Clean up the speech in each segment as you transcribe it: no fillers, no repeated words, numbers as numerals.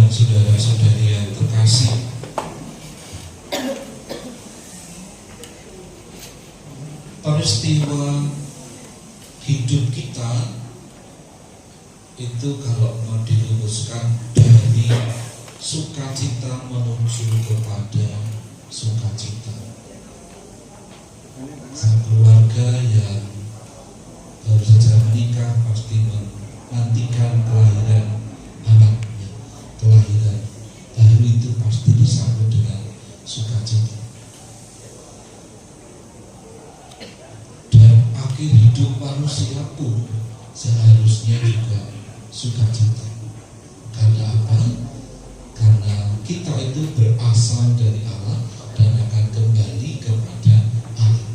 dan saudara-saudari yang terkasih, peristiwa hidup kita itu kalau mau dirumuskan dari sukacita menuju kepada sukacita. Sang keluarga yang baru saja menikah pasti menantikan kelahiran anaknya. Kelahiran baru itu pasti disambut dengan sukacita. Dan akhir hidup manusia pun seharusnya juga sukacita. Karena apa? Karena kita itu berasal dari Allah dan akan kembali kepada Allah.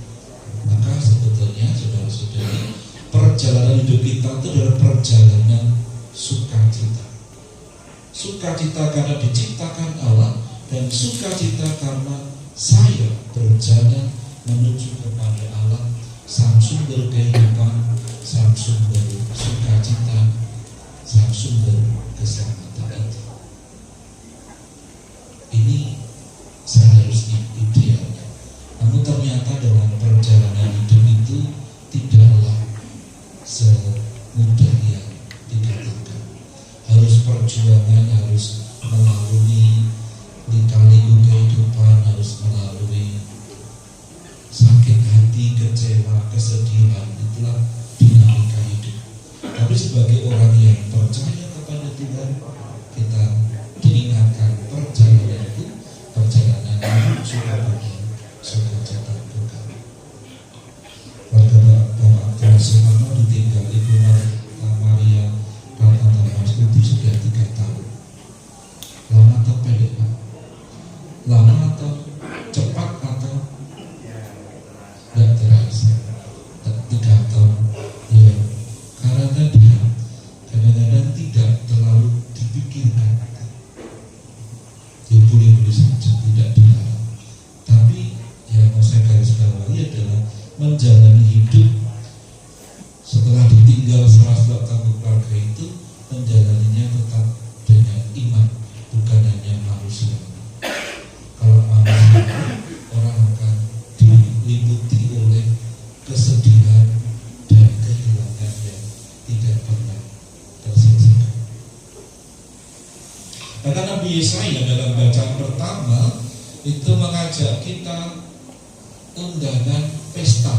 Maka sebetulnya saudara-saudari, perjalanan hidup kita itu adalah perjalanan sukacita. Sukacita karena diciptakan Allah, dan sukacita karena saya berjalan menuju kepada Allah, sang sumber kehidupan, sang sumber sukacita, sang sumber keselamatan itu. Ini seharusnya idealnya. Namun ternyata dalam perjalanan hidup itu tidaklah semudah yang dikatakan. Harus perjuangan, harus melalui lika-liku kehidupan, harus melalui sakit hati, kecewa, kesedihan. Itulah dinamika hidup. Tapi sebagai orang yang percaya kepada Tuhan, kita diingatkan perjalanan itu perjalanan menuju kepada sukacita Tuhan. Keluarga Bapak Tuhan Soekarno ditinggal Ibu Maria Ratna Stuti sudah 3 tahun. Lama atau pendek, Pak? Lama atau cepat atau tidak terasa? 3 tahun. Ya, karena dia kadang-kadang tidak terlalu dipikirkan. Dia boleh-boleh saja, tidak dilarang. Tapi yang mau saya garis bawahi adalah menjalani hidup setelah ditinggal setelah tanggung keluarga itu, menjalaninya tetap dengan iman, bukan hanya manusia. Kalau manusia, orang akan diliputi oleh kesedihan dan kehilangan yang tidak pernah terselesaikan. Karena Nabi Yesaya dalam bacaan pertama itu mengajak kita undangan pesta,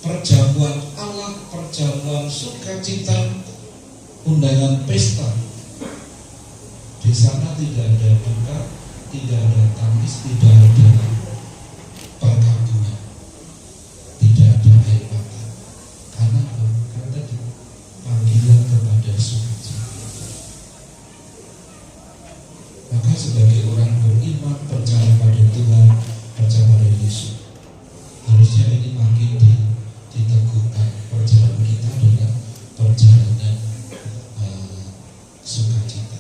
perjamuan Allah, perjamuan sukacita, undangan pesta. Di sana tidak ada duka, tidak ada tangis, tidak ada perkabungan, tidak ada air mata. Karena tadi panggilan kepada sukacita. Maka sebagai orang beriman, percaya pada Tuhan, percaya pada Yesus, harusnya ini makin diteguhkan. Perjalanan kita adalah perjalanan sukacita.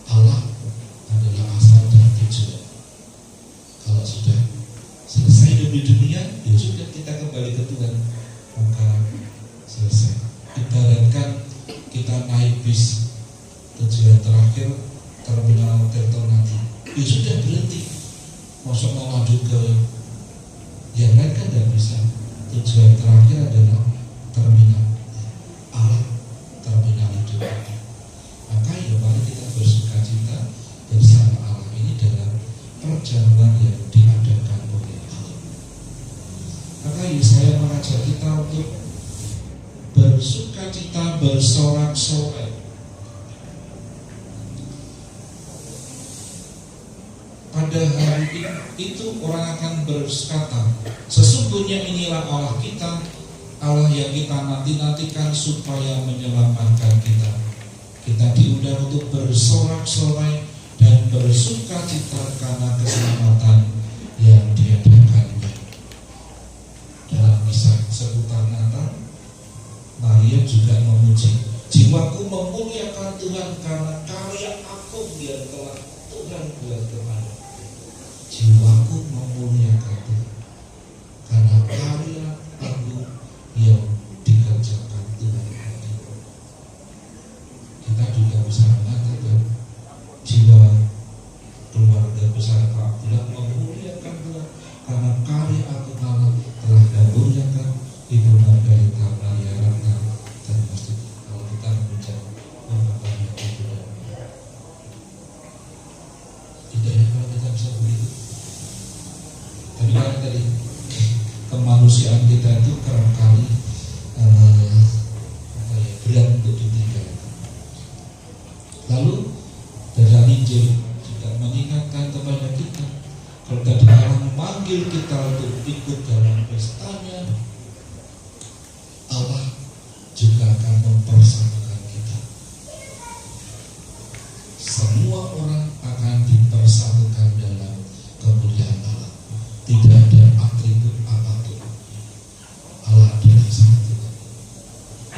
Allah adalah asal dan tujuan. Kalau sudah selesai hidup di dunia, ya sudah, kita kembali ke Tuhan, maka selesai. Ibaratkan kita naik bis, tujuan terakhir Terminal Tirtonadi, ya sudah berhenti. Masuk mau lanjut ke yang lain kan tidak bisa. Tujuan terakhir adalah terminal Allah, terminal hidup. Maka ya mari kita bersukacita bersama Allah ini dalam perjamuan yang diadakan oleh Allah. Maka Yesaya mengajak kita untuk bersukacita, bersorak-sorai. Pada hari itu orang akan berkata, sesungguhnya inilah Allah kita, Allah yang kita nanti-nantikan supaya menyelamatkan kita. Kita diundang untuk bersorak-sorai dan bersukacita karena keselamatan yang diadakannya. Dalam kisah seputar Natal, Maria juga memuji, jiwaku memuliakan Tuhan karena karya agung yang telah Tuhan buat kepada. Jiwaku memuliakan Tuhan karena karya agung yang dikerjakan Tuhan. bisa mengatakan jiwa keluarga besar Pak Abdullah memuliakan Tuhan karena karya Agung Allah telah memuliakan Ibu Margarita Maria Ratna dan Masjid. Kalau kita memuja memperbanyak Ibu dan tidak ya kalau kita bisa begitu. Tapi kan tadi kemanusiaan kita itu kerangkali berat untuk ditinggalkan. Lalu dalam Injil juga mengingatkan kepada kita, kalau tadi Allah memanggil kita untuk ikut dalam pestanya, Allah juga akan mempersatukan kita. Semua orang akan dipersatukan dalam kemuliaan Allah. Tidak ada atribut apapun. Allah adalah satu.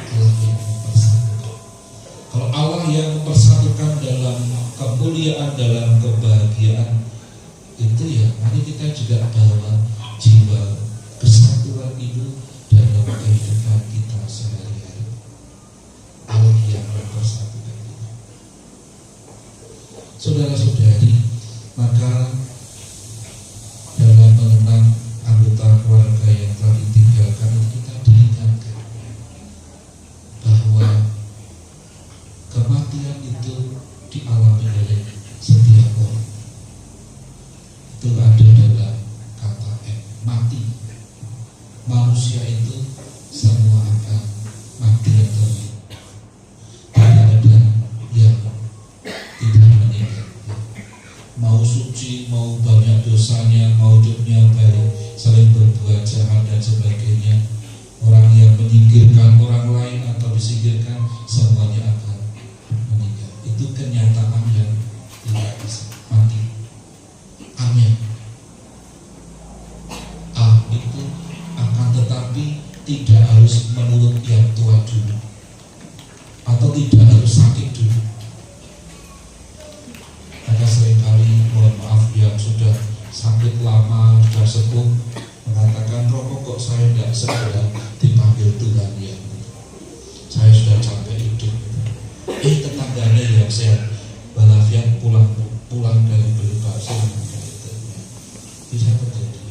Allah yang mempersatukan. Kalau Allah yang mempersatukan dalam kemuliaan, dalam kebahagiaan, itu ya mari kita juga bawa jiwa kesatuan itu dalam kehidupan kita sehari-hari. Allah yang mempersatukan kita. Saudara-saudari, maka dalam mengenang anggota keluarga yang telah ditinggalkan kita diingatkan bahwa kematian itu dialami oleh setiap orang. Itu ada dalam kata mati. Manusia itu semua akan mati atau tidak ada yang tidak meninggal. Mau suci, mau banyak dosanya, mau hidupnya baik, saling berbuat jahat dan sebagainya, orang yang menyingkirkan orang lain atau disingkirkan, semuanya akan meninggal. Itu kenyataan yang tidak bisa mati. Amin. Itu akan tetapi tidak harus menurut yang tua dulu, atau tidak harus sakit dulu. Maka seringkali mohon maaf yang sudah sakit lama, sudah sepuh, mengatakan rokok kok saya tidak segera dipanggil Tuhan ya. Saya sudah capek hidup. Tetangganya yang sehat walafiat pulang dari beli bakso bisa terjadi.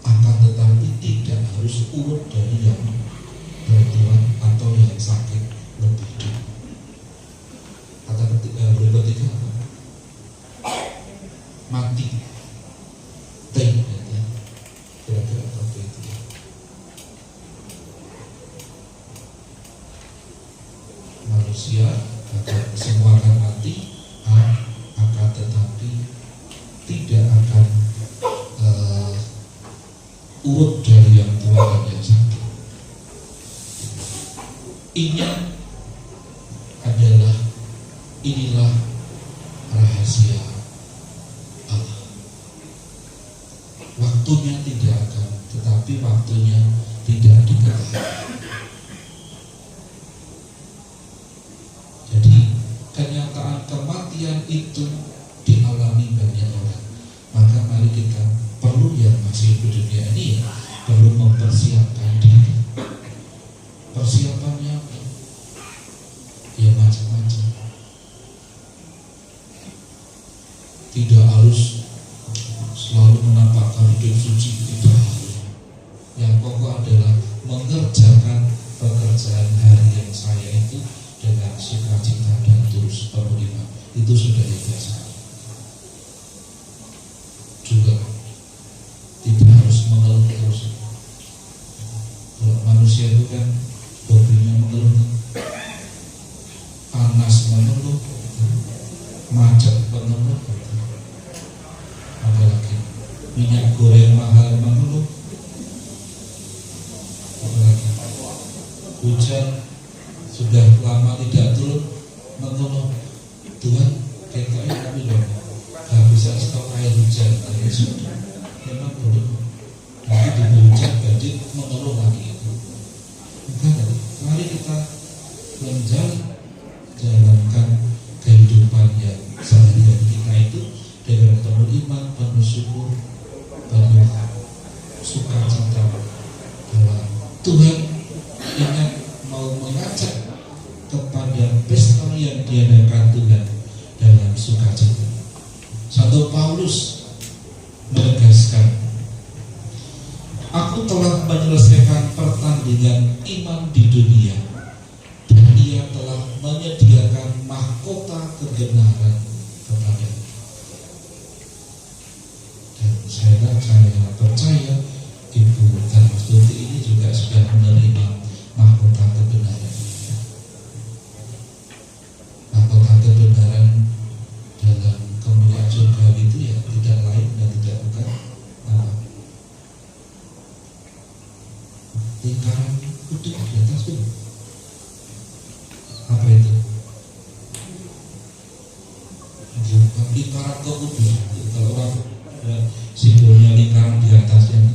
Akan tetapi tidak harus urut dari yang bertuan atau yang sakit lebih dulu. Kata berikutnya apa? Mati. Kira-kira apa itu? Manusia akan semua akan mati, akan tetapi tidak akan urut dari yang tua dan yang sakit. Inilah rahasia Allah. Waktunya tidak akan, tetapi waktunya tidak diketahui. Jadi kenyataan kematian itu dialami banyak orang. Maka mari kita perlu yang masih hidup di dunia ini ya, perlu mempersiapkan diri. Persiapannya ya macam-macam. Tidak harus selalu menampakkan hidup suci, tidak harus. Yang pokok adalah mengerjakan pekerjaan harian saya itu dengan sukacita dan tulus penerima. Itu sudah hebat sekali. Juga tidak harus mengeluh terus. Kalau manusia itu kan hobinya mengeluh, panas mengeluh, macet mengeluh, apalagi minyak goreng mahal mengeluh, apalagi hujan sudah lama tidak turun mengeluh. Tuhan kita kami dong gak bisa stok air hujan. Sudah memang belum nanti di hujan banjir mengeluh lagi. Bukan, mari kita menjalankan kehidupan yang sehari-hari kita itu dengan penuh iman, penuh syukur, penuh sukacita bahwa Tuhan ingat mau mengajak kepada pesta yang diadakan Tuhan dalam sukacita. Santo Paulus menegaskan, aku telah menyelesaikan pertandingan iman di dunia, dan Ia telah menyediakan mahkota kebenaran kepada. Dan saya percaya Ibu Dharmastuti ini juga sudah menerima mahkota kebenaran. Mahkota kebenaran dalam kemuliaan surga itu ya tidak lain dan tidak bukan apa? Lingkaran kudus di atas itu. Apa itu? Lingkaran kekudusan. Kalau orang simbolnya lingkaran di atasnya.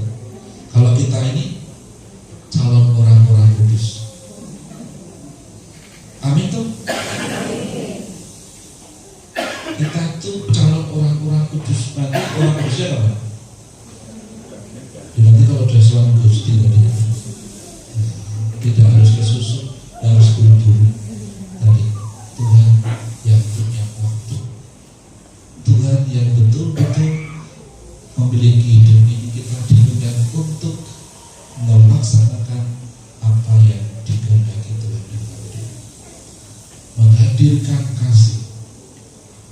Kalau kita ini calon orang-orang kudus. Amin tuh. Kita tuh calon orang-orang kudus. Nanti orang kudusnya apa? Nanti kalau udah suami gusti tadi, tidak harus kesusu, harus buru-buru. Tadi Tuhan yang punya waktu, Tuhan yang betul-betul memiliki hidup ini, kita diundang untuk melaksanakan apa yang dikehendaki Tuhan, menghadirkan kasih.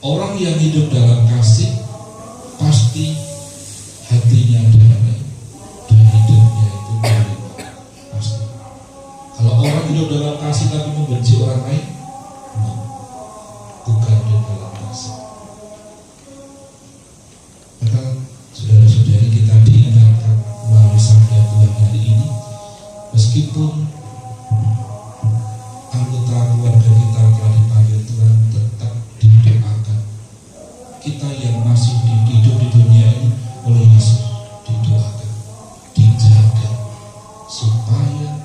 Orang yang hidup dalam kasih pasti hatinya damai dan hidupnya itu berlimpah, pasti. Kalau orang hidup dalam kasih tapi membenci orang lain, bukan hidup dalam kasih. Maka saudara-saudari, kita diingatkan melalui sabda Tuhan hari ini, meskipun anggota keluarga kita telah dipanggil Tuhan, tetap didoakan. Kita yang masih hidup di dunia ini oleh Yesus didoakan, dijaga, supaya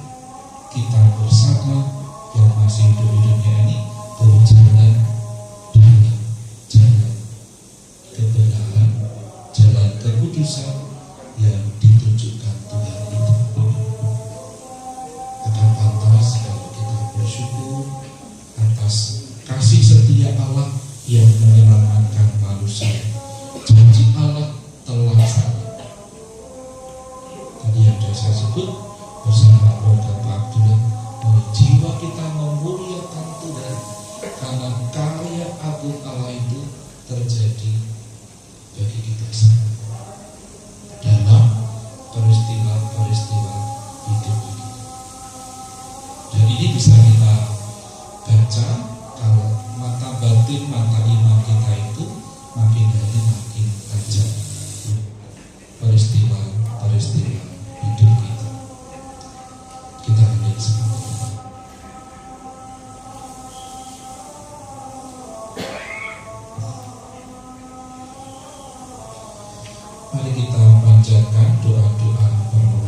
kita bersama yang masih hidup di dunia ini berjalan dalam jalan kebenaran, jalan kekudusan yang ditunjukkan Tuhan itu. Akan pantas kalau kita bersyukur atas kasih setia Allah yang menyelamatkan manusia. Janji Allah terlaksana. Tadi yang sudah saya sebut bersama keluarga Pak Abdullah, jiwa kita memuliakan Tuhan karena karya agung Allah itu terjadi bagi kita semua dalam peristiwa-peristiwa hidup kita. Dan ini bisa kita baca kalau mata batin, mata iman kita itu makin hari makin tajam. Peristiwa-peristiwa hidup kita. Kita hadir sekarang. Mari kita panjatkan doa-doa permohonan.